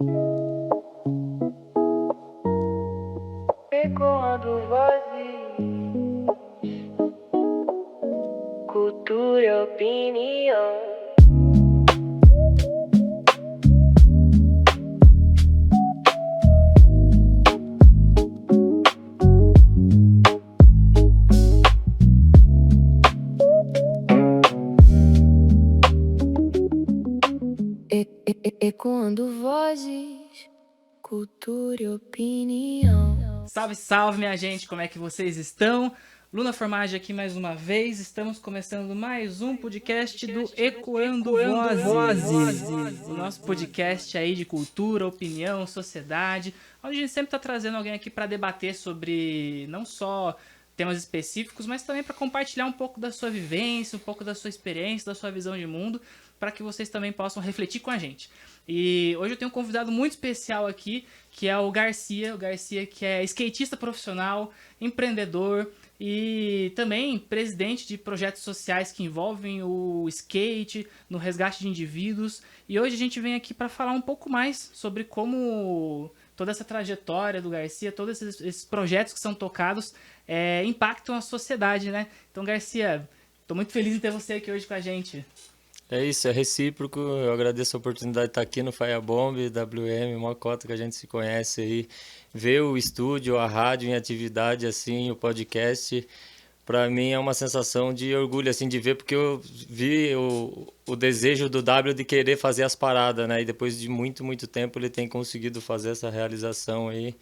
Ecoando vozes, cultura e opinião. Ecoando vozes, cultura e opinião. Salve, salve, minha gente, como é que vocês estão? Luna Formagem aqui mais uma vez, estamos começando mais um podcast do Ecoando Vozes, o nosso podcast aí de cultura, opinião, sociedade, onde a gente sempre está trazendo alguém aqui para debater sobre não só temas específicos, mas também para compartilhar um pouco da sua vivência, um pouco da sua experiência, da sua visão de mundo, para que vocês também possam refletir com a gente. E hoje eu tenho um convidado muito especial aqui, que é o Garcia que é skatista profissional, empreendedor e também presidente de projetos sociais que envolvem o skate, no resgate de indivíduos. E hoje a gente vem aqui para falar um pouco mais sobre como toda essa trajetória do Garcia, todos esses projetos que são tocados impactam a sociedade, né? Então, Garcia, estou muito feliz em ter você aqui hoje com a gente. É isso, é recíproco. Eu agradeço a oportunidade de estar aqui no Firebomb, WM, uma cota que a gente se conhece aí. Ver o estúdio, a rádio em atividade, assim, o podcast, para mim é uma sensação de orgulho, assim, de ver, porque eu vi o desejo do W de querer fazer as paradas, né? E depois de muito, muito tempo ele tem conseguido fazer essa realização aí.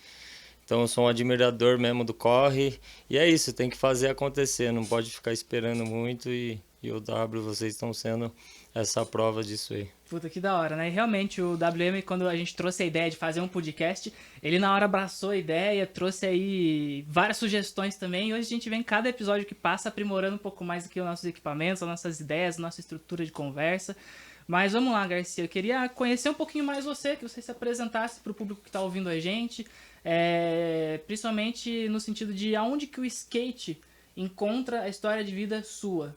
Então eu sou um admirador mesmo do corre. E é isso, tem que fazer acontecer, não pode ficar esperando muito e o W, vocês estão sendo essa prova disso aí. Puta, que da hora, né? E realmente o WM, quando a gente trouxe a ideia de fazer um podcast, ele na hora abraçou a ideia, trouxe aí várias sugestões também, e hoje a gente vem cada episódio que passa aprimorando um pouco mais aqui os nossos equipamentos, as nossas ideias, a nossa estrutura de conversa. Mas vamos lá, Garcia, eu queria conhecer um pouquinho mais você, que você se apresentasse para o público que está ouvindo a gente, principalmente no sentido de aonde que o skate encontra a história de vida sua.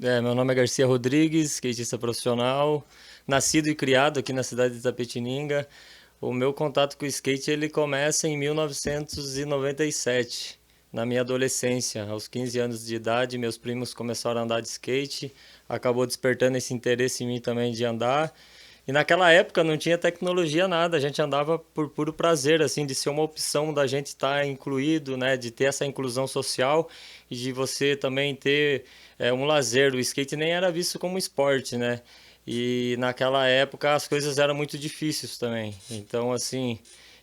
Meu nome é Garcia Rodrigues, skatista profissional, nascido e criado aqui na cidade de Itapetininga. O meu contato com o skate ele começa em 1997, na minha adolescência. Aos 15 anos de idade, meus primos começaram a andar de skate, acabou despertando esse interesse em mim também de andar. E naquela época não tinha tecnologia nada, a gente andava por puro prazer, assim, de ser uma opção da gente estar incluído, né, de ter essa inclusão social e de você também ter um lazer. O skate nem era visto como esporte, né? E naquela época as coisas eram muito difíceis também. Então, assim,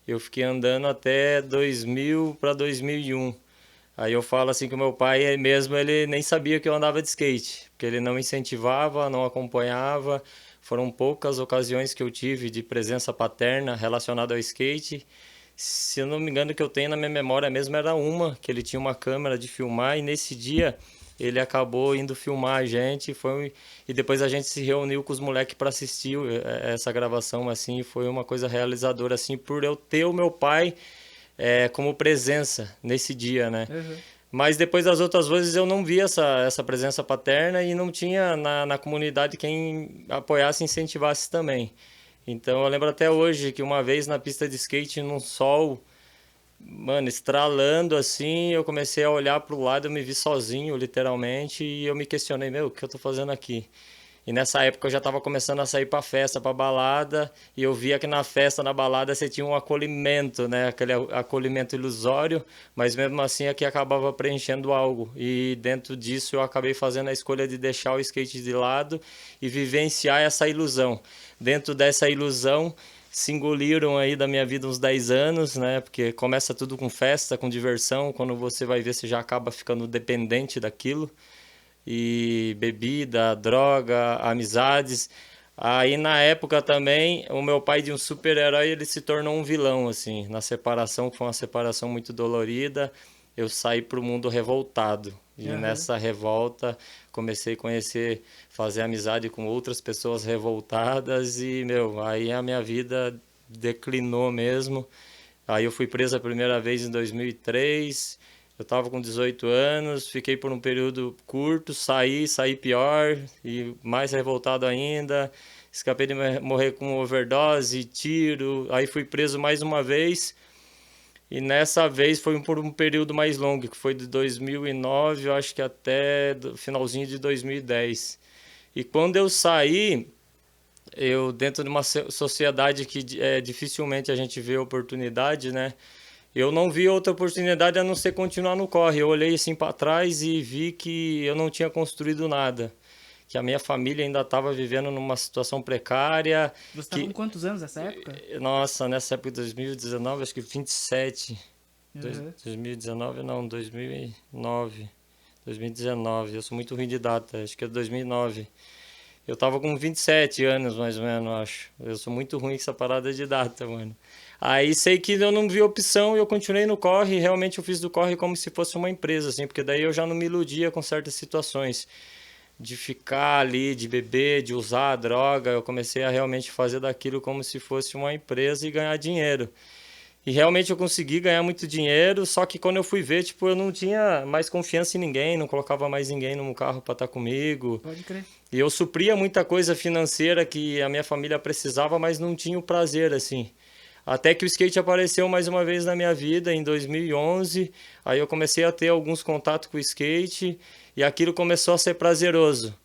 eu fiquei andando até 2000 para 2001. Aí eu falo assim que o meu pai mesmo, ele nem sabia que eu andava de skate, porque ele não incentivava, não acompanhava. Foram poucas ocasiões que eu tive de presença paterna relacionada ao skate. Se eu não me engano, que eu tenho na minha memória mesmo era uma, que ele tinha uma câmera de filmar e nesse dia ele acabou indo filmar a gente e depois a gente se reuniu com os moleques para assistir essa gravação assim, e foi uma coisa realizadora assim por eu ter o meu pai como presença nesse dia, né? Uhum. Mas depois das outras vezes eu não vi essa presença paterna e não tinha na comunidade quem apoiasse e incentivasse também. Então eu lembro até hoje que uma vez na pista de skate, num sol, mano, estralando assim, eu comecei a olhar pro lado, eu me vi sozinho, literalmente, e eu me questionei, meu, o que eu tô fazendo aqui? E nessa época eu já estava começando a sair para festa, para balada, e eu via que na festa, na balada, você tinha um acolhimento, né? Aquele acolhimento ilusório, mas mesmo assim aqui acabava preenchendo algo. E dentro disso eu acabei fazendo a escolha de deixar o skate de lado e vivenciar essa ilusão. Dentro dessa ilusão, se engoliram aí da minha vida uns 10 anos, né? Porque começa tudo com festa, com diversão, quando você vai ver, você já acaba ficando dependente daquilo e bebida, droga, amizades. Aí na época também, o meu pai de um super-herói, ele se tornou um vilão, assim. Na separação, que foi uma separação muito dolorida, eu saí pro mundo revoltado. E Uhum. nessa revolta, comecei a conhecer, fazer amizade com outras pessoas revoltadas e, meu, aí a minha vida declinou mesmo. Aí eu fui preso a primeira vez em 2003. Eu estava com 18 anos, fiquei por um período curto, saí pior e mais revoltado ainda. escapei de morrer com overdose, tiro, aí fui preso mais uma vez. E nessa vez foi por um período mais longo, que foi de 2009, eu acho que até finalzinho de 2010. E quando eu saí, eu dentro de uma sociedade que dificilmente a gente vê oportunidade, né? Eu não vi outra oportunidade a não ser continuar no corre. Eu olhei assim para trás e vi que eu não tinha construído nada, que a minha família ainda estava vivendo numa situação precária. Você estava com quantos anos nessa época? Nossa, nessa época de 2019, acho que 27. Uhum. 2019 não, 2009. 2019, eu sou muito ruim de data, acho que é 2009. Eu tava com 27 anos, mais ou menos, acho. Eu sou muito ruim com essa parada de data, mano. Aí sei que eu não vi opção e eu continuei no corre. E realmente eu fiz do corre como se fosse uma empresa, assim, porque daí eu já não me iludia com certas situações. De ficar ali, de beber, de usar droga. Eu comecei a realmente fazer daquilo como se fosse uma empresa e ganhar dinheiro. E realmente eu consegui ganhar muito dinheiro, só que quando eu fui ver, tipo, eu não tinha mais confiança em ninguém, não colocava mais ninguém no carro para estar comigo. Pode crer. E eu supria muita coisa financeira que a minha família precisava, mas não tinha o prazer, assim. Até que o skate apareceu mais uma vez na minha vida em 2011. Aí eu comecei a ter alguns contatos com o skate e aquilo começou a ser prazeroso.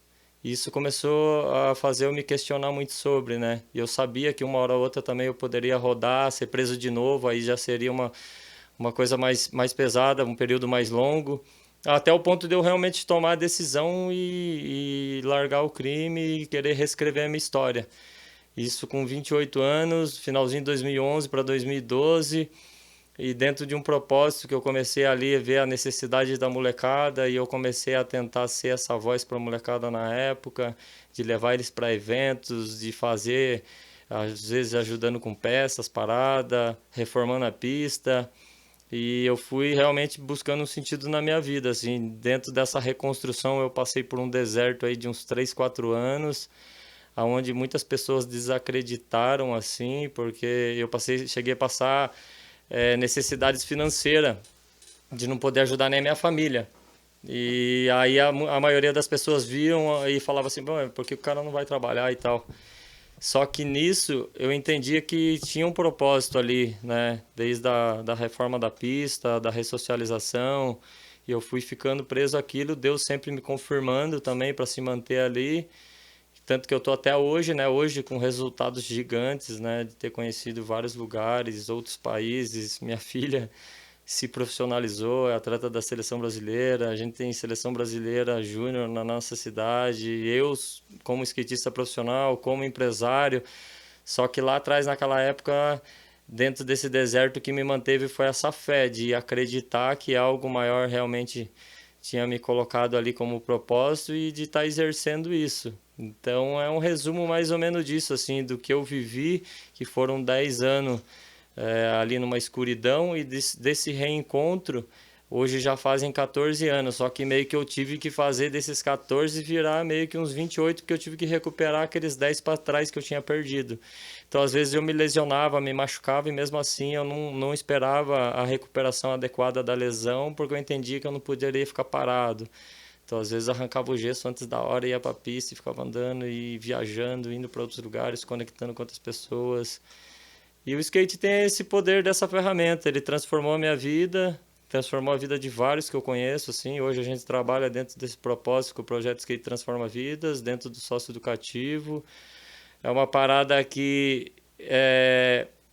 Isso começou a fazer eu me questionar muito sobre, né? E eu sabia que uma hora ou outra também eu poderia rodar, ser preso de novo, aí já seria uma coisa mais pesada, um período mais longo. Até o ponto de eu realmente tomar a decisão e largar o crime e querer reescrever a minha história. Isso com 28 anos, finalzinho de 2011 para 2012, e dentro de um propósito que eu comecei ali a ver a necessidade da molecada e eu comecei a tentar ser essa voz para a molecada na época, de levar eles para eventos, de fazer, às vezes ajudando com peças, parada, reformando a pista. E eu fui realmente buscando um sentido na minha vida, assim, dentro dessa reconstrução eu passei por um deserto aí de uns 3, 4 anos, aonde muitas pessoas desacreditaram assim, porque cheguei a passar necessidades financeiras de não poder ajudar nem a minha família. E aí a maioria das pessoas viam e falava assim, bom, por que o cara não vai trabalhar e tal. Só que nisso eu entendia que tinha um propósito ali, né? Desde da reforma da pista, da ressocialização, e eu fui ficando preso àquilo, Deus sempre me confirmando também para se manter ali. Tanto que eu tô até hoje, né? Hoje com resultados gigantes, né? De ter conhecido vários lugares, outros países. Minha filha se profissionalizou, é atleta da seleção brasileira. A gente tem seleção brasileira júnior na nossa cidade. Eu, como skatista profissional, como empresário. Só que lá atrás, naquela época, dentro desse deserto, o que me manteve foi essa fé de acreditar que algo maior realmente tinha me colocado ali como propósito e de estar exercendo isso. Então é um resumo mais ou menos disso, assim, do que eu vivi, que foram 10 anos ali numa escuridão, e desse reencontro, hoje já fazem 14 anos, só que meio que eu tive que fazer desses 14 virar meio que uns 28, porque eu tive que recuperar aqueles 10 para trás que eu tinha perdido. Então às vezes eu me lesionava, me machucava, e mesmo assim eu não esperava a recuperação adequada da lesão, porque eu entendia que eu não poderia ficar parado. Então, às vezes, arrancava o gesso antes da hora, ia para a pista e ficava andando e viajando, indo para outros lugares, conectando com outras pessoas. E o skate tem esse poder dessa ferramenta. Ele transformou a minha vida, transformou a vida de vários que eu conheço. Assim. Hoje a gente trabalha dentro desse propósito, que o projeto Skate Transforma Vidas, dentro do sócio educativo. É uma parada que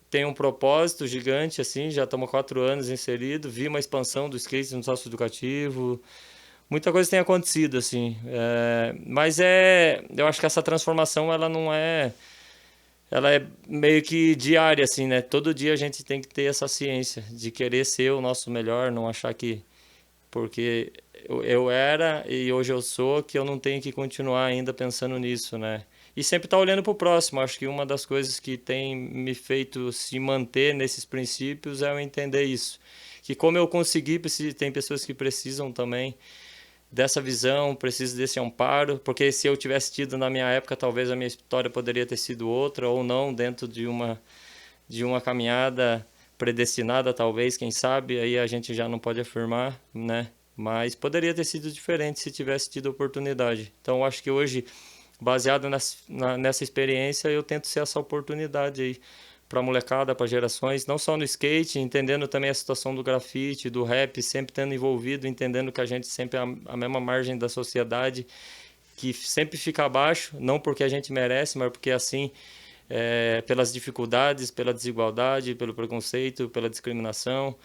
tem um propósito gigante, assim, já estamos 4 anos inserido. Vi uma expansão do skate no sócio educativo. Muita coisa tem acontecido, assim. Mas eu acho que essa transformação, ela não é... Ela é meio que diária, assim, né? Todo dia a gente tem que ter essa ciência de querer ser o nosso melhor, não achar que... Porque eu era e hoje eu sou, que eu não tenho que continuar ainda pensando nisso, né? E sempre estar olhando para o próximo. Acho que uma das coisas que tem me feito se manter nesses princípios é eu entender isso. Que como eu consegui, tem pessoas que precisam também dessa visão, preciso desse amparo, porque se eu tivesse tido na minha época, talvez a minha história poderia ter sido outra, ou não, dentro de uma caminhada predestinada, talvez, quem sabe, aí a gente já não pode afirmar, né? Mas poderia ter sido diferente se tivesse tido oportunidade. Então, eu acho que hoje baseado nessa experiência, eu tento ser essa oportunidade aí para molecada, para gerações, não só no skate, entendendo também a situação do grafite, do rap, sempre tendo envolvido, entendendo que a gente sempre é a mesma margem da sociedade, que sempre fica abaixo, não porque a gente merece, mas porque assim, pelas dificuldades, pela desigualdade, pelo preconceito, pela discriminação.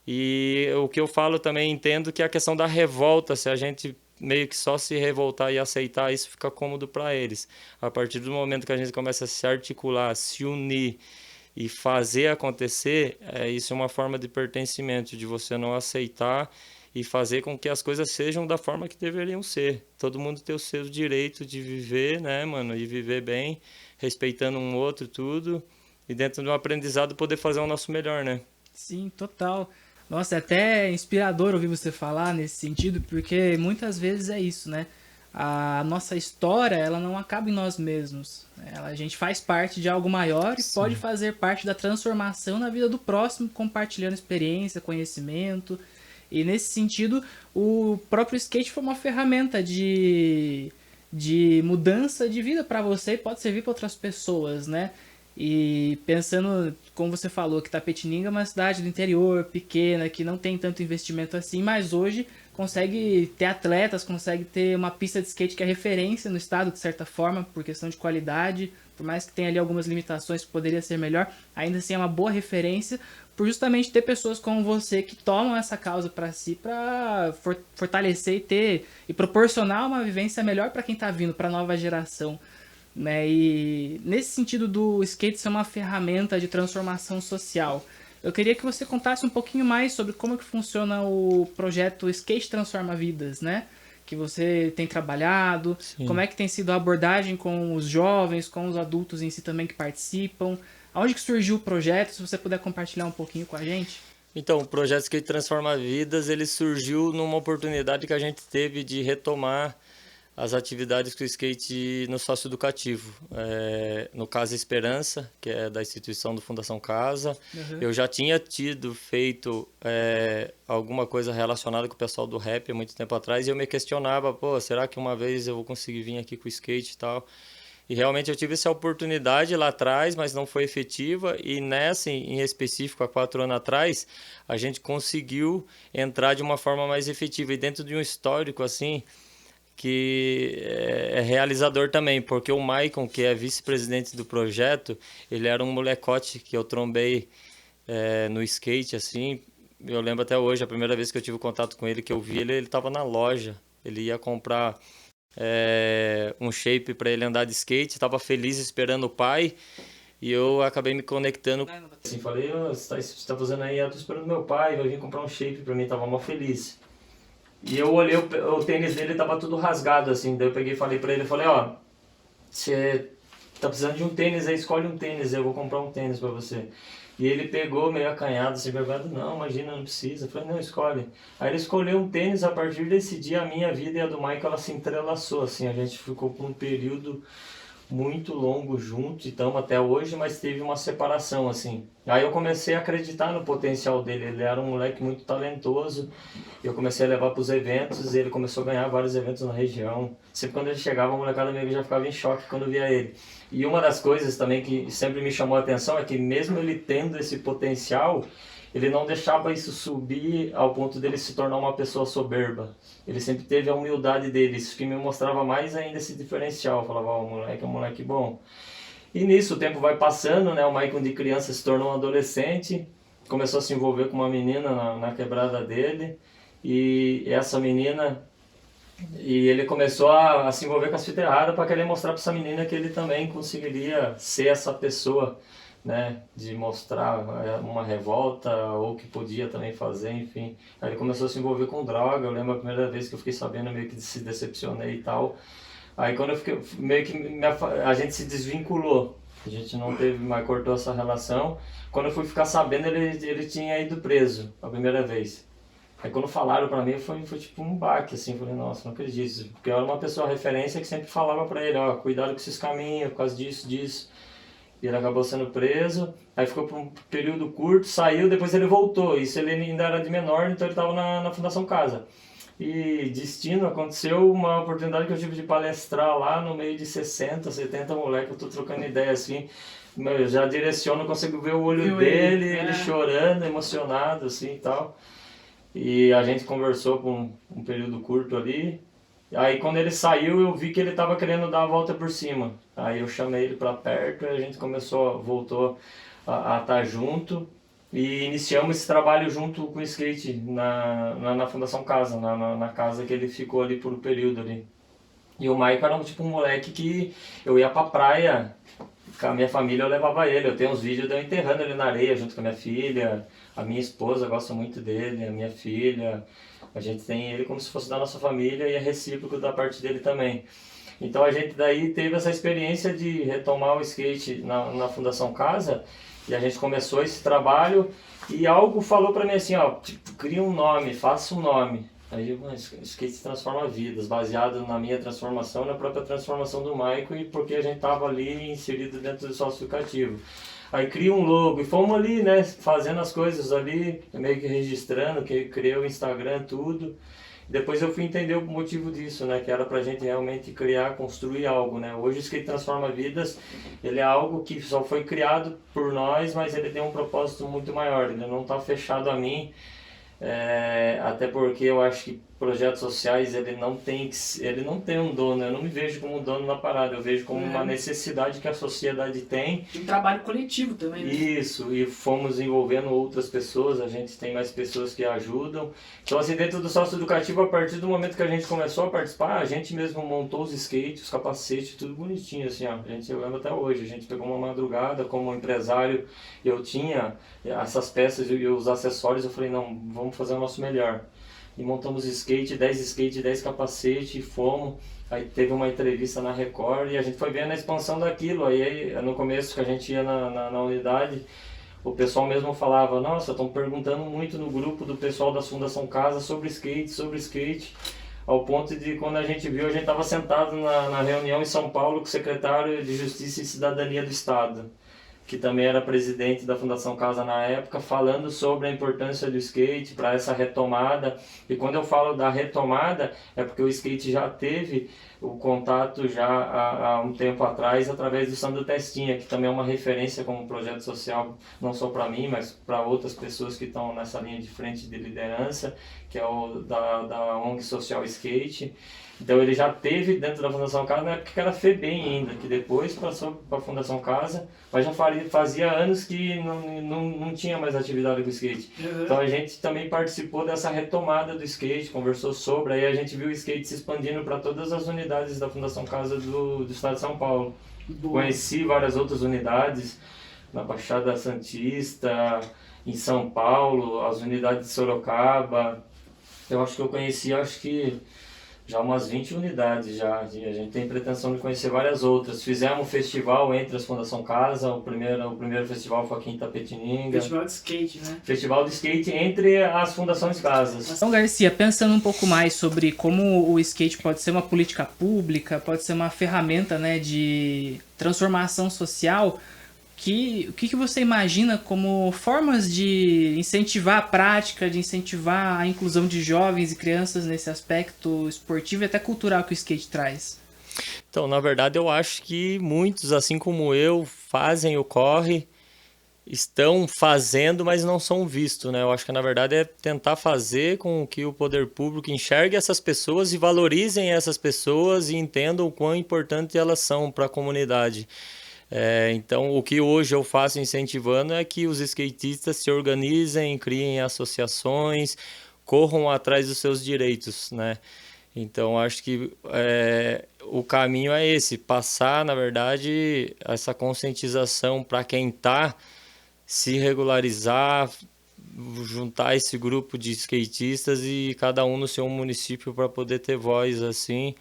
E o que eu falo também, entendo que é a questão da revolta, se a gente meio que só se revoltar e aceitar, isso fica cômodo para eles. A partir do momento que a gente começa a se articular, se unir e fazer acontecer, isso é uma forma de pertencimento, de você não aceitar e fazer com que as coisas sejam da forma que deveriam ser. Todo mundo tem o seu direito de viver, né, mano, e viver bem, respeitando um outro, tudo, e dentro de um aprendizado poder fazer o nosso melhor, né? Sim, total. Nossa, é até inspirador ouvir você falar nesse sentido, porque muitas vezes é isso, né? A nossa história, ela não acaba em nós mesmos. A gente faz parte de algo maior e Sim. pode fazer parte da transformação na vida do próximo, compartilhando experiência, conhecimento. E nesse sentido, o próprio skate foi uma ferramenta de mudança de vida para você e pode servir para outras pessoas, né? E pensando, como você falou, que Tapetininga é uma cidade do interior, pequena, que não tem tanto investimento assim, mas hoje consegue ter atletas, consegue ter uma pista de skate que é referência no estado, de certa forma, por questão de qualidade, por mais que tenha ali algumas limitações que poderia ser melhor, ainda assim é uma boa referência, por justamente ter pessoas como você que tomam essa causa para si, para fortalecer e proporcionar uma vivência melhor para quem está vindo, para a nova geração. Né? E nesse sentido do skate ser uma ferramenta de transformação social, eu queria que você contasse um pouquinho mais sobre como que funciona o projeto Skate Transforma Vidas, né? Que você tem trabalhado, Sim. como é que tem sido a abordagem com os jovens, com os adultos em si também que participam, aonde que surgiu o projeto, se você puder compartilhar um pouquinho com a gente. Então, o projeto Skate Transforma Vidas, ele surgiu numa oportunidade que a gente teve de retomar as atividades com o skate no socioeducativo. No Casa Esperança, que é da instituição do Fundação Casa. Uhum. Eu já tinha feito alguma coisa relacionada com o pessoal do rap há muito tempo atrás, e eu me questionava, pô, será que uma vez eu vou conseguir vir aqui com o skate e tal? E realmente eu tive essa oportunidade lá atrás, mas não foi efetiva, e nessa em específico, há 4 anos atrás, a gente conseguiu entrar de uma forma mais efetiva, e dentro de um histórico assim, que é realizador também, porque o Maicon, que é vice-presidente do projeto, ele era um molecote que eu trombei no skate, assim. Eu lembro até hoje, a primeira vez que eu tive contato com ele, que eu vi ele estava na loja. Ele ia comprar um shape para ele andar de skate, estava feliz esperando o pai, e eu acabei me conectando. Assim, falei, você tá fazendo aí? Eu tô esperando meu pai, vai vir comprar um shape para mim, tava mó feliz. E eu olhei o tênis dele, tava tudo rasgado, assim. Daí eu peguei e falei pra ele, falei, ó, você tá precisando de um tênis aí, escolhe um tênis, eu vou comprar um tênis pra você. E ele pegou meio acanhado, assim, vergonhado, não, imagina, não precisa. Eu falei, não, escolhe. Aí ele escolheu um tênis, a partir desse dia a minha vida e a do Michael, ela se entrelaçou, assim. A gente ficou por um período muito longo junto, e estamos até hoje, mas teve uma separação, assim. Aí eu comecei a acreditar no potencial dele, ele era um moleque muito talentoso, eu comecei a levar para os eventos, e ele começou a ganhar vários eventos na região. Sempre quando ele chegava, a molecada meio que já ficava em choque quando via ele. E uma das coisas também que sempre me chamou a atenção é que mesmo ele tendo esse potencial, ele não deixava isso subir ao ponto dele se tornar uma pessoa soberba. Ele sempre teve a humildade dele, isso que me mostrava mais ainda esse diferencial. Eu falava, ó, o moleque é um moleque bom. E nisso o tempo vai passando, né? O Maicon de criança se tornou um adolescente, começou a se envolver com uma menina na quebrada dele, e essa menina... E ele começou a se envolver com as fitas erradas para querer mostrar para essa menina que ele também conseguiria ser essa pessoa, né, de mostrar uma revolta ou que podia também fazer, enfim. Aí ele começou a se envolver com droga. Eu lembro a primeira vez que eu fiquei sabendo, meio que se decepcionei e tal. Aí quando eu fiquei, meio que a gente se desvinculou, a gente não teve mais, cortou essa relação. Quando eu fui ficar sabendo, ele tinha ido preso a primeira vez. Aí quando falaram pra mim, foi tipo um baque, assim, eu falei, nossa, não acredito. Porque eu era uma pessoa referência que sempre falava pra ele, ó, cuidado com esses caminhos, por causa disso. E ele acabou sendo preso, aí ficou por um período curto, saiu, depois ele voltou. Isso ele ainda era de menor, então ele estava na Fundação Casa. E destino, aconteceu uma oportunidade que eu tive de palestrar lá no meio de 60, 70 moleques, eu tô trocando ideia assim, eu já direciono, consigo ver o olho dele, ele chorando, emocionado assim e tal. E a gente conversou por um período curto ali. Aí quando ele saiu, eu vi que ele estava querendo dar a volta por cima. Aí eu chamei ele para perto e a gente voltou a estar junto. E iniciamos esse trabalho junto com o skate na Fundação Casa, na casa que ele ficou ali por um período ali. E o Maicon era tipo um moleque que eu ia pra praia, com a minha família eu levava ele. Eu tenho uns vídeos de eu enterrando ele na areia junto com a minha filha. A minha esposa gosta muito dele, a minha filha. A gente tem ele como se fosse da nossa família e é recíproco da parte dele também. Então a gente daí teve essa experiência de retomar o skate na Fundação Casa e a gente começou esse trabalho e algo falou pra mim assim, ó, tipo, cria um nome, faça um nome. Aí o skate transforma vidas, baseado na minha transformação, na própria transformação do Maico e porque a gente tava ali inserido dentro do sócio educativo. Aí cria um logo e fomos ali, né, fazendo as coisas ali, meio que registrando, que criei o Instagram, tudo. Depois eu fui entender o motivo disso, né, que era pra gente realmente criar, construir algo, né. Hoje o skate transforma vidas, ele é algo que só foi criado por nós, mas ele tem um propósito muito maior, ele não tá fechado a mim. Até porque eu acho que projetos sociais ele não tem um dono, eu não me vejo como um dono na parada, eu vejo como uma necessidade que a sociedade tem. E um trabalho coletivo também, né? Isso, e fomos envolvendo outras pessoas, a gente tem mais pessoas que ajudam. Então assim, dentro do sócio educativo, a partir do momento que a gente começou a participar, a gente mesmo montou os skates, os capacetes, tudo bonitinho assim, ó. Eu lembro até hoje, a gente pegou uma madrugada como empresário, eu tinha essas peças e os acessórios, eu falei, não, vamos fazer o nosso melhor. E montamos skate, 10 capacete, e fomos. Aí teve uma entrevista na Record e a gente foi vendo a expansão daquilo. Aí no começo que a gente ia na unidade, o pessoal mesmo falava, nossa, estão perguntando muito no grupo do pessoal da Fundação Casa sobre skate. Ao ponto de quando a gente viu, a gente estava sentado na reunião em São Paulo com o secretário de Justiça e Cidadania do Estado, que também era presidente da Fundação Casa na época, falando sobre a importância do skate para essa retomada. E quando eu falo da retomada, é porque o skate já teve o contato já há um tempo atrás através do Sandro Testinha, que também é uma referência como projeto social, não só para mim, mas para outras pessoas que estão nessa linha de frente de liderança, que é o da ONG Social Skate. Então ele já teve dentro da Fundação Casa na época que era FEBEM ainda, que depois passou para a Fundação Casa, mas já fazia anos que não tinha mais atividade com skate. Então a gente também participou dessa retomada do skate, conversou sobre, aí a gente viu o skate se expandindo para todas as unidades da Fundação Casa do Estado de São Paulo. Conheci várias outras unidades, na Baixada Santista, em São Paulo, as unidades de Sorocaba. Eu acho que eu conheci, já umas 20 unidades já, e a gente tem pretensão de conhecer várias outras. Fizemos um festival entre as Fundação Casa, o primeiro festival foi aqui em Itapetininga. Festival de skate, né? Festival de skate entre as Fundações Casas. Então, Garcia, pensando um pouco mais sobre como o skate pode ser uma política pública, pode ser uma ferramenta, né, de transformação social, o que você imagina como formas de incentivar a prática, de incentivar a inclusão de jovens e crianças nesse aspecto esportivo e até cultural que o skate traz? Então, na verdade, eu acho que muitos, assim como eu, fazem o corre, estão fazendo, mas não são vistos, né? Eu acho que, na verdade, é tentar fazer com que o poder público enxergue essas pessoas e valorizem essas pessoas e entendam o quão importante elas são para a comunidade. Então, o que hoje eu faço incentivando é que os skatistas se organizem, criem associações, corram atrás dos seus direitos, né? Então, acho que o caminho é esse, passar, na verdade, essa conscientização para quem está, se regularizar, juntar esse grupo de skatistas e cada um no seu município para poder ter voz, assim,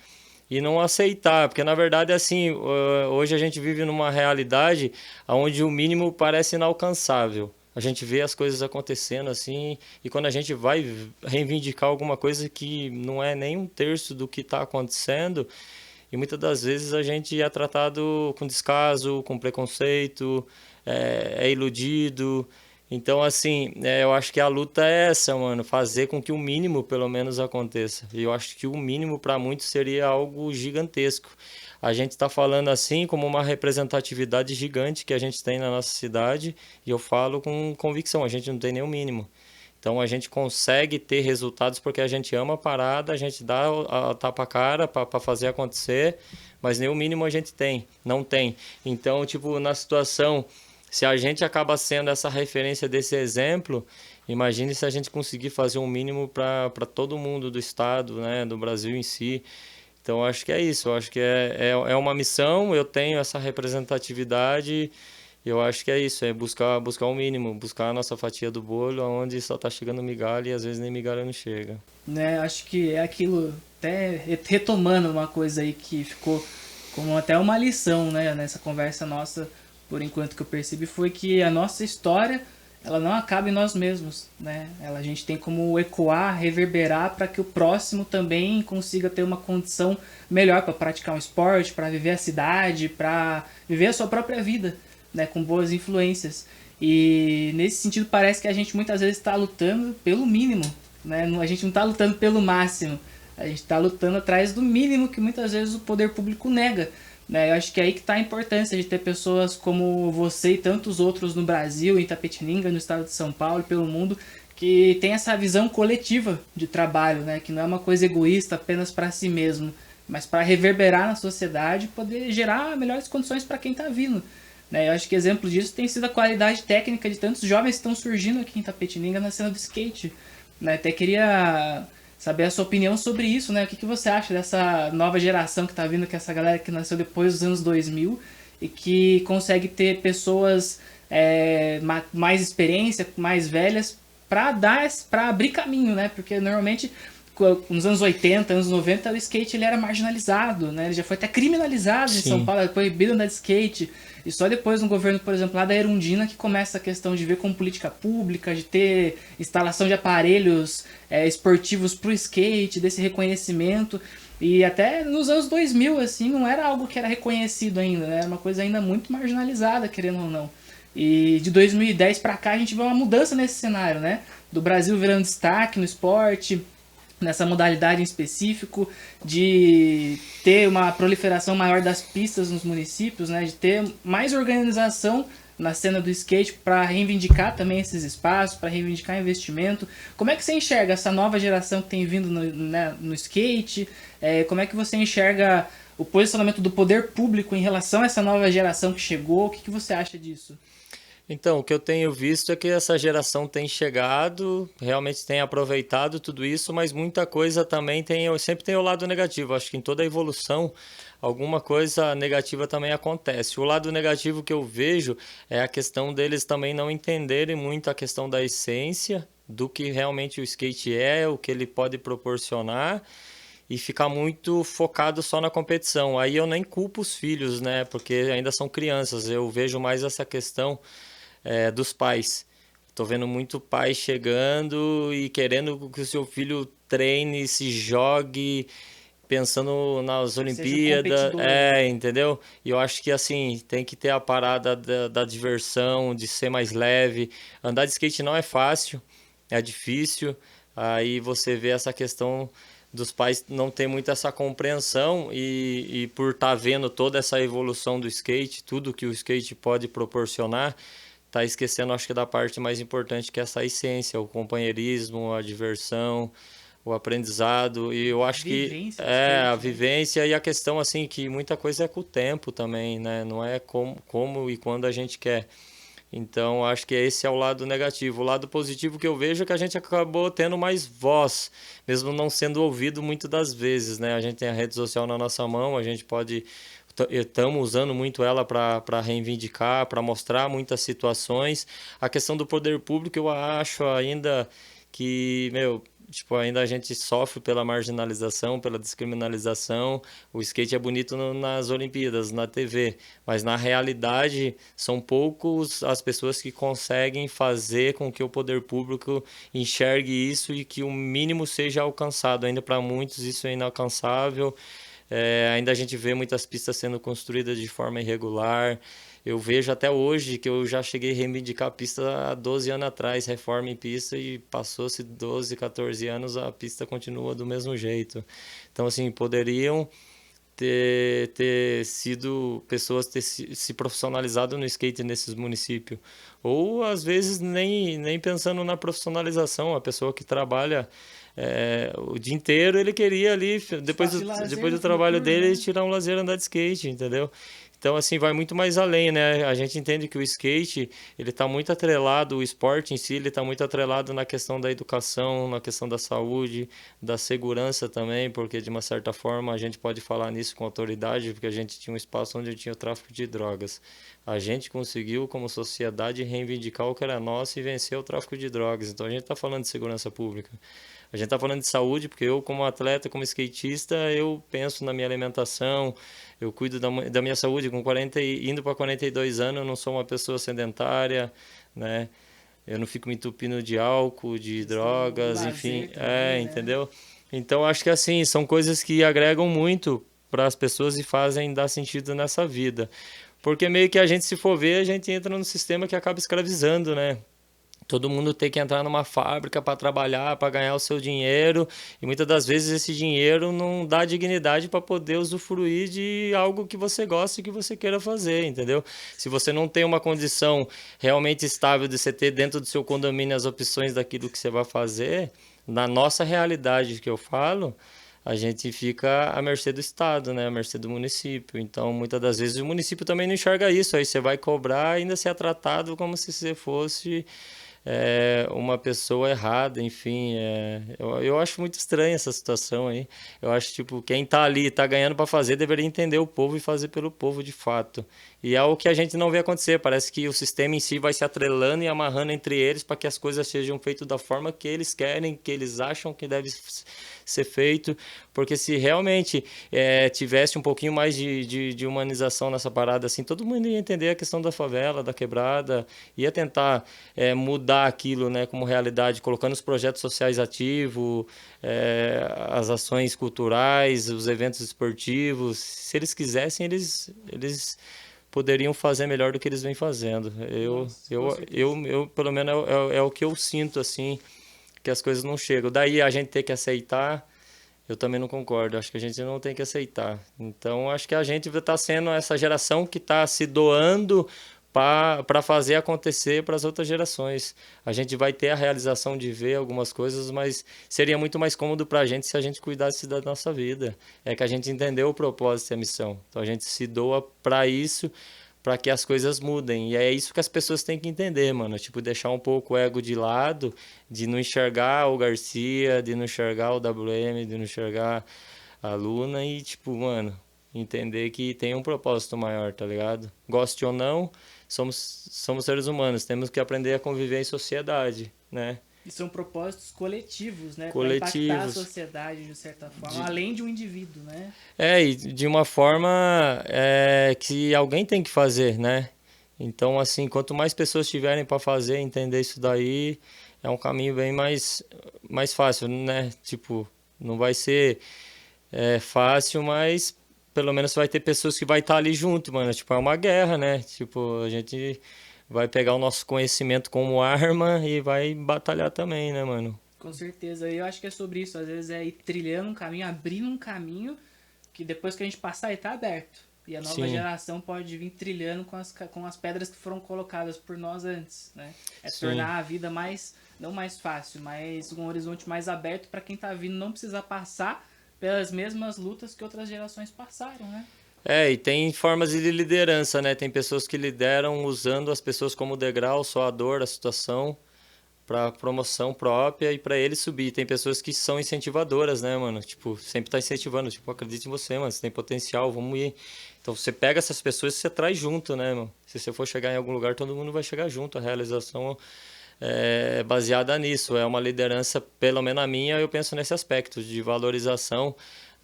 e não aceitar, porque na verdade assim, hoje a gente vive numa realidade onde o mínimo parece inalcançável. A gente vê as coisas acontecendo assim, e quando a gente vai reivindicar alguma coisa que não é nem um terço do que está acontecendo, e muitas das vezes a gente é tratado com descaso, com preconceito, é iludido. Então, assim, eu acho que a luta é essa, mano, fazer com que o mínimo, pelo menos, aconteça. E eu acho que o mínimo para muitos seria algo gigantesco. A gente está falando assim como uma representatividade gigante que a gente tem na nossa cidade, e eu falo com convicção, a gente não tem nem o mínimo. Então a gente consegue ter resultados porque a gente ama a parada, a gente dá a tapa-cara para fazer acontecer, mas nem o mínimo a gente tem, não tem. Então, tipo, na situação, se a gente acaba sendo essa referência desse exemplo, imagine se a gente conseguir fazer um mínimo para todo mundo do estado, né, do Brasil em si. Então, eu acho que é isso, eu acho que é uma missão, eu tenho essa representatividade. Eu acho que é isso, é buscar o mínimo, buscar a nossa fatia do bolo, onde só tá chegando migalha e às vezes nem migalha não chega. Né? Acho que é aquilo, até retomando uma coisa aí que ficou como até uma lição, né, nessa conversa nossa, por enquanto que eu percebi, foi que a nossa história, ela não acaba em nós mesmos, né? A gente tem como ecoar, reverberar para que o próximo também consiga ter uma condição melhor para praticar um esporte, para viver a cidade, para viver a sua própria vida, né, com boas influências. E nesse sentido parece que a gente muitas vezes está lutando pelo mínimo, né? A gente não está lutando pelo máximo, a gente está lutando atrás do mínimo que muitas vezes o poder público nega, né? Eu acho que é aí que está a importância de ter pessoas como você e tantos outros no Brasil, em Itapetininga, no estado de São Paulo e pelo mundo, que tem essa visão coletiva de trabalho, né? Que não é uma coisa egoísta apenas para si mesmo, mas para reverberar na sociedade e poder gerar melhores condições para quem está vindo. Né? Eu acho que exemplo disso tem sido a qualidade técnica de tantos jovens que estão surgindo aqui em Itapetininga na cena do skate. Né? Até queria saber a sua opinião sobre isso, né? O que você acha dessa nova geração que está vindo, que é essa galera que nasceu depois dos anos 2000 e que consegue ter pessoas mais experiência, mais velhas, para abrir caminho, né? Porque normalmente nos anos 80, anos 90, o skate ele era marginalizado, né? Ele já foi até criminalizado em São Paulo, era proibido andar de skate. E só depois no governo, por exemplo, lá da Erundina, que começa a questão de ver como política pública, de ter instalação de aparelhos esportivos pro skate, desse reconhecimento. E até nos anos 2000, assim, não era algo que era reconhecido ainda, né? Era uma coisa ainda muito marginalizada, querendo ou não. E de 2010 para cá a gente vê uma mudança nesse cenário, né? Do Brasil virando destaque no esporte, nessa modalidade em específico, de ter uma proliferação maior das pistas nos municípios, né, de ter mais organização na cena do skate para reivindicar também esses espaços, para reivindicar investimento. Como é que você enxerga essa nova geração que tem vindo no skate? Como é que você enxerga o posicionamento do poder público em relação a essa nova geração que chegou? O que você acha disso? Então, o que eu tenho visto é que essa geração tem chegado, realmente tem aproveitado tudo isso, mas muita coisa também sempre tem o lado negativo. Acho que em toda evolução, alguma coisa negativa também acontece. O lado negativo que eu vejo é a questão deles também não entenderem muito a questão da essência, do que realmente o skate é, o que ele pode proporcionar, e ficar muito focado só na competição. Aí eu nem culpo os filhos, né? Porque ainda são crianças. Eu vejo mais essa questão dos pais. Tô vendo muito pai chegando e querendo que o seu filho treine, se jogue, pensando nas Olimpíadas, entendeu? E eu acho que assim, tem que ter a parada da diversão, de ser mais leve. Andar de skate não é fácil, é difícil. Aí você vê essa questão dos pais não ter muito essa compreensão e por estar vendo toda essa evolução do skate, tudo que o skate pode proporcionar, tá esquecendo, acho que da parte mais importante, que é essa essência, o companheirismo, a diversão, o aprendizado. E eu acho que a vivência e a questão assim que muita coisa é com o tempo também, né? Não é como e quando a gente quer. Então, acho que esse é o lado negativo. O lado positivo que eu vejo é que a gente acabou tendo mais voz, mesmo não sendo ouvido muitas das vezes, né? A gente tem a rede social na nossa mão, a gente pode... Estamos usando muito ela para reivindicar, para mostrar muitas situações. A questão do poder público, eu acho ainda que, tipo, ainda a gente sofre pela marginalização, pela descriminalização. O skate é bonito nas Olimpíadas, na TV, mas na realidade são poucos as pessoas que conseguem fazer com que o poder público enxergue isso e que o mínimo seja alcançado. Ainda para muitos isso é inalcançável. Ainda a gente vê muitas pistas sendo construídas de forma irregular. Eu vejo até hoje que eu já cheguei a reivindicar a pista há 12 anos atrás, reforma em pista, e passou-se 12, 14 anos, a pista continua do mesmo jeito. Então, assim, poderiam ter sido pessoas ter se profissionalizado no skate nesses municípios. Ou, às vezes, nem pensando na profissionalização, a pessoa que trabalha o dia inteiro, ele queria ali, Espaço de lazer depois do no fim do trabalho turno, dele, né? tirar um lazer, andar de skate, entendeu? Então, assim, vai muito mais além, né? A gente entende que o skate, ele está muito atrelado, o esporte em si, ele está muito atrelado na questão da educação, na questão da saúde, da segurança também, porque de uma certa forma a gente pode falar nisso com autoridade, porque a gente tinha um espaço onde tinha o tráfico de drogas. A gente conseguiu, como sociedade, reivindicar o que era nosso e vencer o tráfico de drogas. Então, a gente está falando de segurança pública. A gente está falando de saúde, porque eu, como atleta, como skatista, eu penso na minha alimentação, eu cuido da minha saúde. Com 40, indo para 42 anos, eu não sou uma pessoa sedentária, né? Eu não fico me entupindo de álcool, de Questão do drogas, enfim, lazer também, né? entendeu? Então, acho que assim, são coisas que agregam muito para as pessoas e fazem dar sentido nessa vida. Porque meio que a gente, se for ver, a gente entra num sistema que acaba escravizando, né? Todo mundo tem que entrar numa fábrica para trabalhar, para ganhar o seu dinheiro, e muitas das vezes esse dinheiro não dá dignidade para poder usufruir de algo que você gosta e que você queira fazer, entendeu? Se você não tem uma condição realmente estável de você ter dentro do seu condomínio as opções daquilo que você vai fazer, na nossa realidade que eu falo, a gente fica à mercê do Estado, né? À mercê do município. Então, muitas das vezes o município também não enxerga isso. Aí você vai cobrar e ainda ser tratado como se você fosse uma pessoa errada, enfim. Eu acho muito estranha essa situação aí. Eu acho, tipo, quem tá ali, tá ganhando para fazer, deveria entender o povo e fazer pelo povo de fato. E é o que a gente não vê acontecer. Parece que o sistema em si vai se atrelando e amarrando entre eles para que as coisas sejam feitas da forma que eles querem, que eles acham que deve ser feito. Porque se realmente tivesse um pouquinho mais de humanização nessa parada, assim, todo mundo ia entender a questão da favela, da quebrada, ia tentar mudar aquilo, né, como realidade, colocando os projetos sociais ativos, as ações culturais, os eventos esportivos. Se eles quisessem, eles poderiam fazer melhor do que eles vêm fazendo. Nossa, com certeza. Eu pelo menos, é o que eu sinto, assim, que as coisas não chegam. Daí a gente ter que aceitar, eu também não concordo. Acho que a gente não tem que aceitar. Então, acho que a gente está sendo essa geração que está se doando para fazer acontecer para as outras gerações. A gente vai ter a realização de ver algumas coisas, mas seria muito mais cômodo para a gente se a gente cuidasse da nossa vida. É que a gente entendeu o propósito e a missão. Então, a gente se doa para isso, para que as coisas mudem. E é isso que as pessoas têm que entender, mano. Tipo, deixar um pouco o ego de lado, de não enxergar o Garcia, de não enxergar o WM, de não enxergar a Luna e, tipo, mano, entender que tem um propósito maior, tá ligado? Goste ou não, somos seres humanos, temos que aprender a conviver em sociedade, né? E são propósitos coletivos, né? Para impactar a Coletivos. sociedade de certa forma, De, além de um indivíduo, né? e de uma forma que alguém tem que fazer, né? Então, assim, quanto mais pessoas tiverem para fazer, entender isso daí, é um caminho bem mais fácil, né? Tipo, não vai ser fácil, mas pelo menos vai ter pessoas que vai estar ali junto, mano. Tipo, é uma guerra, né? Tipo, a gente vai pegar o nosso conhecimento como arma e vai batalhar também, né, mano? Com certeza. E eu acho que é sobre isso. Às vezes é ir trilhando um caminho, abrindo um caminho que depois que a gente passar, ele tá aberto. E a nova Sim, geração pode vir trilhando com as pedras que foram colocadas por nós antes, né? É sim. tornar a vida mais, não mais fácil, mas um horizonte mais aberto para quem tá vindo não precisar passar pelas mesmas lutas que outras gerações passaram, né? E tem formas de liderança, né? Tem pessoas que lideram usando as pessoas como degrau, só a dor, a situação, para promoção própria e para ele subir. Tem pessoas que são incentivadoras, né, mano? Tipo, sempre tá incentivando, tipo, acredite em você, mano, você tem potencial, vamos ir. Então você pega essas pessoas e você traz junto, né, mano? Se você for chegar em algum lugar, todo mundo vai chegar junto. A realização é baseada nisso. É uma liderança, pelo menos a minha, eu penso nesse aspecto de valorização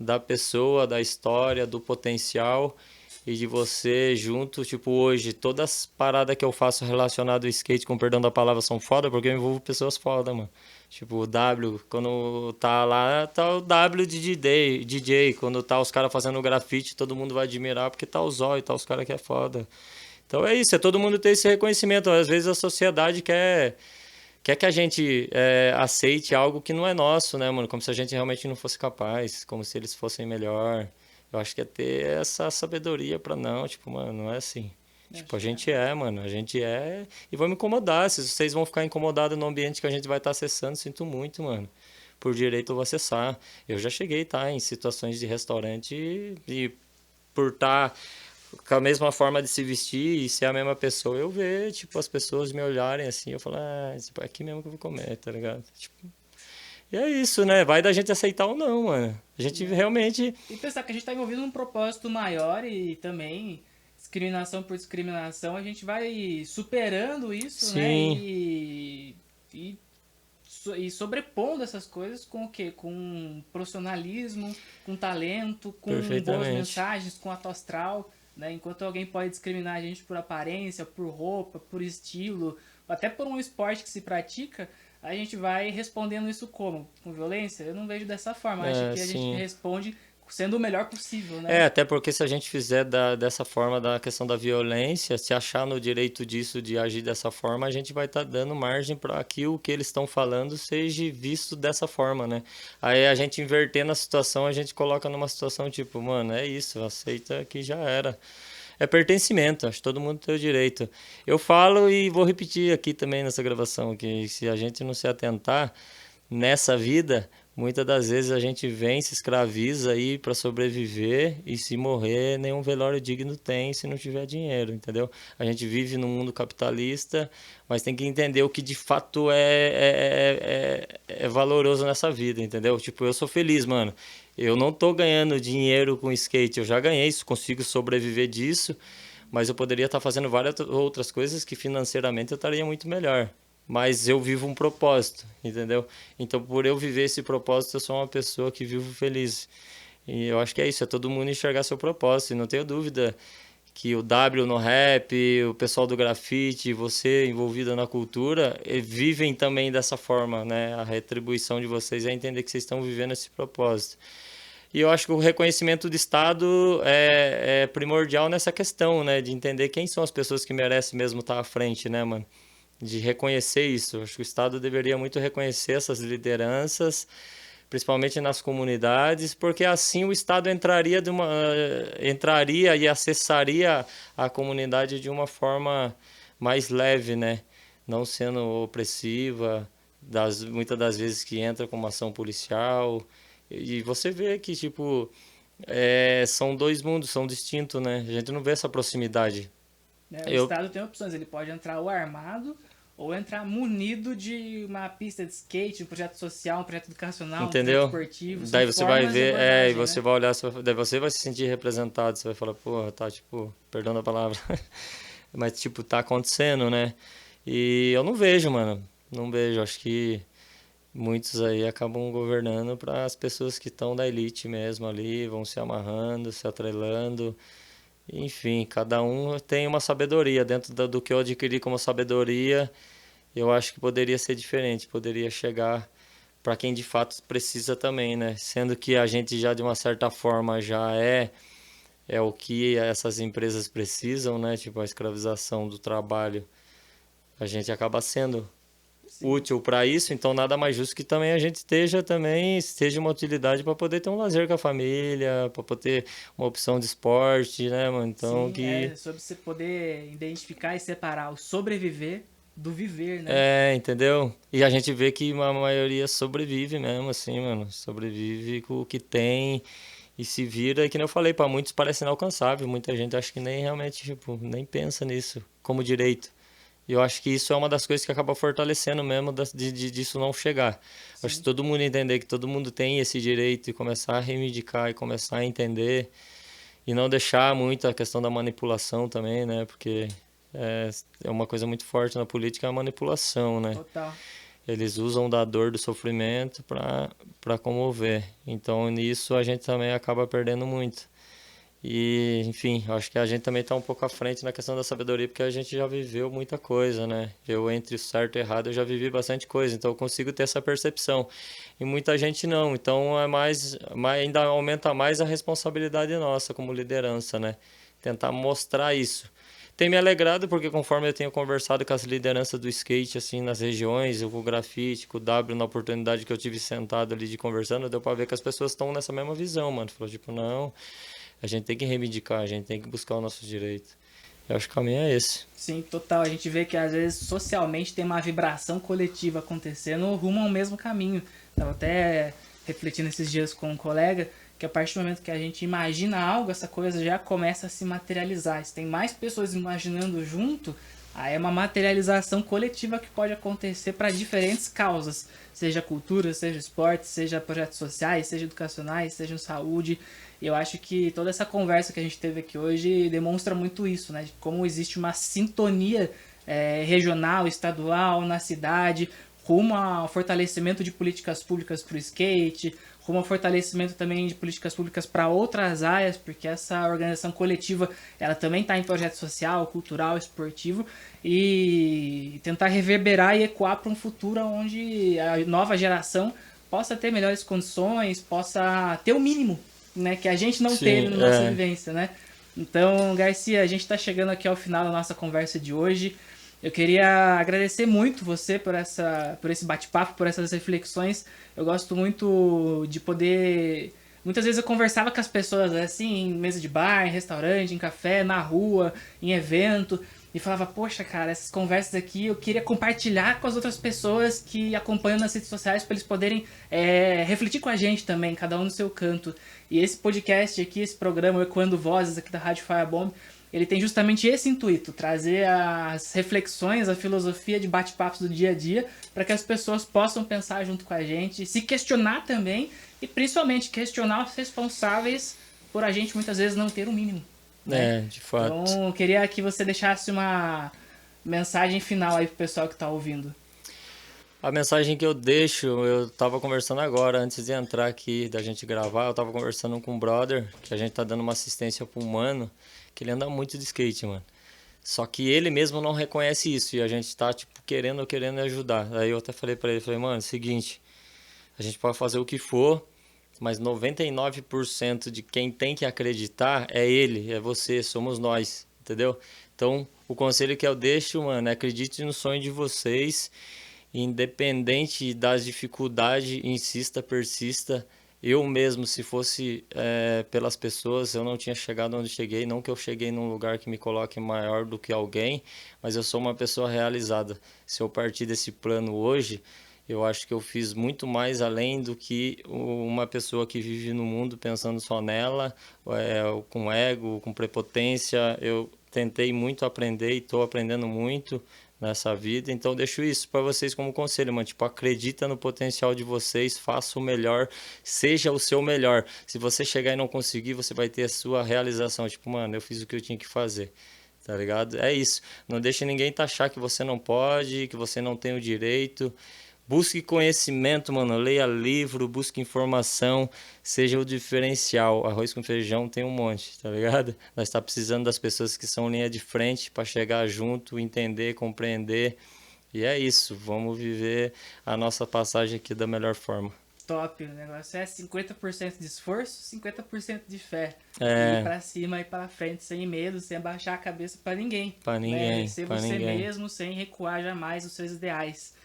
da pessoa, da história, do potencial e de você junto, tipo, hoje, todas as paradas que eu faço relacionado ao skate, com perdão da palavra, são foda, porque eu envolvo pessoas foda, mano. Tipo, o W, quando tá lá, tá o W de DJ. Quando tá os caras fazendo grafite, todo mundo vai admirar, porque tá o Zóio, tá os caras que é foda. Então é isso, é todo mundo ter esse reconhecimento. Às vezes a sociedade quer que a gente aceite algo que não é nosso, né, mano? Como se a gente realmente não fosse capaz, como se eles fossem melhor. Eu acho que é ter essa sabedoria pra não, tipo, mano, não é assim. Tipo, a gente mano, a gente e vão me incomodar. Se vocês vão ficar incomodados no ambiente que a gente vai estar acessando, sinto muito, mano. Por direito eu vou acessar. Eu já cheguei, tá, em situações de restaurante e por estar com a mesma forma de se vestir e ser a mesma pessoa, eu ver, tipo, as pessoas me olharem assim, eu falo, tipo, é aqui mesmo que eu vou comer, tá ligado? Tipo, e é isso, né? Vai da gente aceitar ou não, mano. A gente realmente. E pensar que a gente está envolvido num propósito maior e também discriminação por discriminação, a gente vai superando isso, né? Sim, E sobrepondo essas coisas com o quê? Com profissionalismo, com talento, com boas perfeitamente. mensagens, com ato astral, né? Enquanto alguém pode discriminar a gente por aparência, por roupa, por estilo, até por um esporte que se pratica, a gente vai respondendo isso como? Com violência? Eu não vejo dessa forma. Acho É, que a gente sim. responde sendo o melhor possível, É, né? até porque se a gente fizer dessa forma da questão da violência, se achar no direito disso de agir dessa forma, a gente vai estar dando margem para que o que eles estão falando seja visto dessa forma, né? Aí a gente invertendo a situação, a gente coloca numa situação tipo, mano, é isso, aceita que já era. É pertencimento, acho que todo mundo tem o direito. Eu falo e vou repetir aqui também nessa gravação, que se a gente não se atentar nessa vida, muitas das vezes a gente vem, se escraviza aí para sobreviver e se morrer, nenhum velório digno tem se não tiver dinheiro, entendeu? A gente vive num mundo capitalista, mas tem que entender o que de fato é valoroso nessa vida, entendeu? Tipo, eu sou feliz, mano. Eu não tô ganhando dinheiro com skate, eu já ganhei isso, consigo sobreviver disso, mas eu poderia estar fazendo várias outras coisas que financeiramente eu estaria muito melhor. Mas eu vivo um propósito, entendeu? Então, por eu viver esse propósito, eu sou uma pessoa que vivo feliz. E eu acho que é isso, é todo mundo enxergar seu propósito. E não tenho dúvida que o W no rap, o pessoal do grafite, você envolvida na cultura, vivem também dessa forma, né? A retribuição de vocês é entender que vocês estão vivendo esse propósito. E eu acho que o reconhecimento do Estado é primordial nessa questão, né? De entender quem são as pessoas que merecem mesmo estar à frente, né, mano? De reconhecer isso. Eu acho que o Estado deveria muito reconhecer essas lideranças, principalmente nas comunidades, porque assim o Estado entraria e acessaria a comunidade de uma forma mais leve, né? Não sendo opressiva, muitas das vezes que entra com uma ação policial. E você vê que, tipo, são dois mundos, são distintos, né? A gente não vê essa proximidade. Né? O Eu, Estado tem opções, ele pode entrar ou armado ou entrar munido de uma pista de skate, um projeto social, um projeto educacional, um projeto Entendeu? esportivo. São Daí você vai formas de ver, e abordagem, você né? vai olhar, daí você vai se sentir representado, você vai falar, porra, tá, tipo, perdão da palavra, mas, tipo, tá acontecendo, né? E eu não vejo, mano, não vejo, acho que muitos aí acabam governando para as pessoas que estão da elite mesmo ali, vão se amarrando, se atrelando, enfim, cada um tem uma sabedoria, dentro do que eu adquiri como sabedoria, eu acho que poderia ser diferente, poderia chegar para quem de fato precisa também, né? Sendo que a gente já de uma certa forma já é o que essas empresas precisam, né? Tipo a escravização do trabalho, a gente acaba sendo Sim. útil para isso, então nada mais justo que também a gente esteja uma utilidade para poder ter um lazer com a família, para poder ter uma opção de esporte, né, mano? Então Sim, que é sobre você poder identificar e separar o sobreviver do viver, né? entendeu? E a gente vê que a maioria sobrevive mesmo, assim, mano. Sobrevive com o que tem e se vira. E que nem eu falei, pra muitos parece inalcançável. Muita gente acha que nem realmente, tipo, nem pensa nisso como direito. E eu acho que isso é uma das coisas que acaba fortalecendo mesmo disso não chegar. Eu acho que Sim. todo mundo entender que todo mundo tem esse direito e começar a reivindicar e começar a entender. E não deixar muito a questão da manipulação também, né? Porque é, é uma coisa muito forte na política é a manipulação, né? Total. Eles usam da dor, do sofrimento para comover. Então nisso a gente também acaba perdendo muito. E, enfim, eu acho que a gente também está um pouco à frente na questão da sabedoria, porque a gente já viveu muita coisa, né? Eu, entre o certo e o errado, eu já vivi bastante coisa, então eu consigo ter essa percepção. E muita gente não, então ainda aumenta mais a responsabilidade nossa como liderança, né? Tentar mostrar isso. tem me alegrado, porque conforme eu tenho conversado com as lideranças do skate, assim, nas regiões, eu com o grafite, com o W, na oportunidade que eu tive sentado ali de conversando, deu pra ver que as pessoas estão nessa mesma visão, mano. Falou, tipo, não, a gente tem que reivindicar, a gente tem que buscar o nosso direito. Eu acho que o caminho é esse. Sim, total. A gente vê que às vezes socialmente tem uma vibração coletiva acontecendo rumo ao mesmo caminho. Tava até refletindo esses dias com um colega que a partir do momento que a gente imagina algo, essa coisa já começa a se materializar. Se tem mais pessoas imaginando junto, aí é uma materialização coletiva que pode acontecer para diferentes causas, seja cultura, seja esporte, seja projetos sociais, seja educacionais, seja saúde. E eu acho que toda essa conversa que a gente teve aqui hoje demonstra muito isso, né? De como existe uma sintonia regional, estadual, na cidade, rumo ao fortalecimento de políticas públicas para o skate, rumo ao fortalecimento também de políticas públicas para outras áreas, porque essa organização coletiva ela também está em projeto social, cultural, esportivo, e tentar reverberar e ecoar para um futuro onde a nova geração possa ter melhores condições, possa ter o mínimo, né, que a gente não teve na nossa vivência, né? Então, Garcia, a gente está chegando aqui ao final da nossa conversa de hoje. Eu queria agradecer muito você por esse bate-papo, por essas reflexões. Eu gosto muito de poder... Muitas vezes eu conversava com as pessoas assim, em mesa de bar, em restaurante, em café, na rua, em evento, e falava, poxa, cara, essas conversas aqui eu queria compartilhar com as outras pessoas que acompanham nas redes sociais para eles poderem refletir com a gente também, cada um no seu canto. E esse podcast aqui, esse programa, o Ecoando Vozes aqui da Rádio Firebomb, ele tem justamente esse intuito, trazer as reflexões, a filosofia de bate-papos do dia a dia, para que as pessoas possam pensar junto com a gente, se questionar também, e principalmente questionar os responsáveis por a gente muitas vezes não ter o mínimo. Né? De fato. Então, eu queria que você deixasse uma mensagem final aí pro pessoal que está ouvindo. A mensagem que eu deixo, eu tava conversando agora, antes de entrar aqui, da gente gravar, eu tava conversando com um brother, que a gente tá dando uma assistência pro humano, que ele anda muito de skate, mano. Só que ele mesmo não reconhece isso, e a gente tá, tipo, querendo ajudar. Aí eu até falei pra ele, mano, seguinte, a gente pode fazer o que for, mas 99% de quem tem que acreditar é ele, é você, somos nós, entendeu? Então, o conselho que eu deixo, mano, é acredite no sonho de vocês, independente das dificuldades, insista, persista. Eu mesmo, se fosse pelas pessoas, eu não tinha chegado onde cheguei. Não que eu cheguei num lugar que me coloque maior do que alguém, mas eu sou uma pessoa realizada. Se eu partir desse plano hoje, eu acho que eu fiz muito mais além do que uma pessoa que vive no mundo pensando só nela, com ego, com prepotência. Eu tentei muito aprender e estou aprendendo muito nessa vida, então deixo isso para vocês como conselho, mano, tipo, acredita no potencial de vocês, faça o melhor, seja o seu melhor. Se você chegar e não conseguir, você vai ter a sua realização, tipo, mano, eu fiz o que eu tinha que fazer, tá ligado? É isso, não deixe ninguém taxar que você não pode, que você não tem o direito. Busque conhecimento, mano, leia livro, busque informação, seja o diferencial. Arroz com feijão tem um monte, tá ligado? Nós tá precisando das pessoas que são linha de frente para chegar junto, entender, compreender. E é isso, vamos viver a nossa passagem aqui da melhor forma. Top, o negócio é 50% de esforço, 50% de fé. É. Ir pra cima e pra frente, sem medo, sem abaixar a cabeça pra ninguém. Pra ninguém, né? Ser pra você ninguém. mesmo, sem recuar jamais os seus ideais.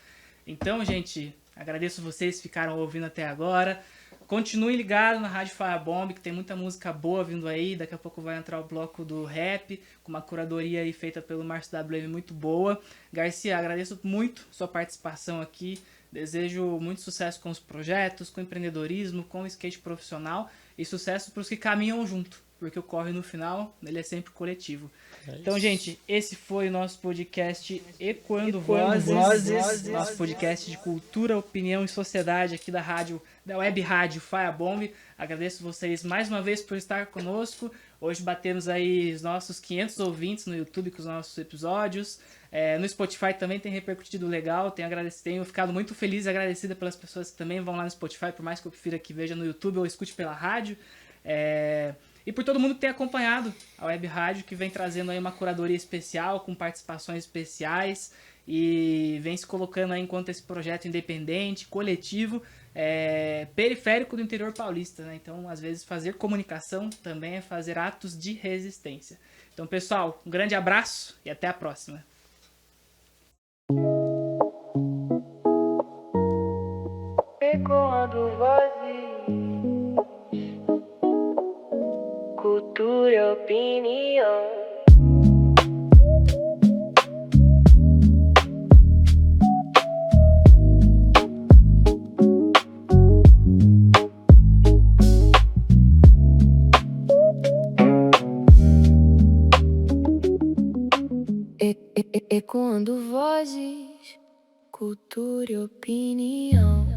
Então, gente, agradeço vocês que ficaram ouvindo até agora. Continuem ligados na Rádio Firebomb, que tem muita música boa vindo aí. Daqui a pouco vai entrar o bloco do rap, com uma curadoria aí feita pelo Márcio WM muito boa. Garcia, agradeço muito sua participação aqui. Desejo muito sucesso com os projetos, com o empreendedorismo, com o skate profissional e sucesso para os que caminham junto, porque o corre no final, ele é sempre coletivo. Então, gente, esse foi o nosso podcast Ecoando Vozes, nosso podcast de cultura, opinião e sociedade aqui da Web Rádio Firebomb. Agradeço vocês mais uma vez por estar conosco. Hoje batemos aí os nossos 500 ouvintes no YouTube com os nossos episódios. No Spotify também tem repercutido legal. Tenho ficado muito feliz e agradecida pelas pessoas que também vão lá no Spotify, por mais que eu prefira que veja no YouTube ou escute pela rádio. E por todo mundo que tem acompanhado a Web Rádio, que vem trazendo aí uma curadoria especial, com participações especiais, e vem se colocando aí enquanto esse projeto independente, coletivo, periférico do interior paulista, né? Então, às vezes, fazer comunicação também é fazer atos de resistência. Então, pessoal, um grande abraço e até a próxima. Ecoando vozes, cultura e opinião. Ecoando vozes, cultura e opinião.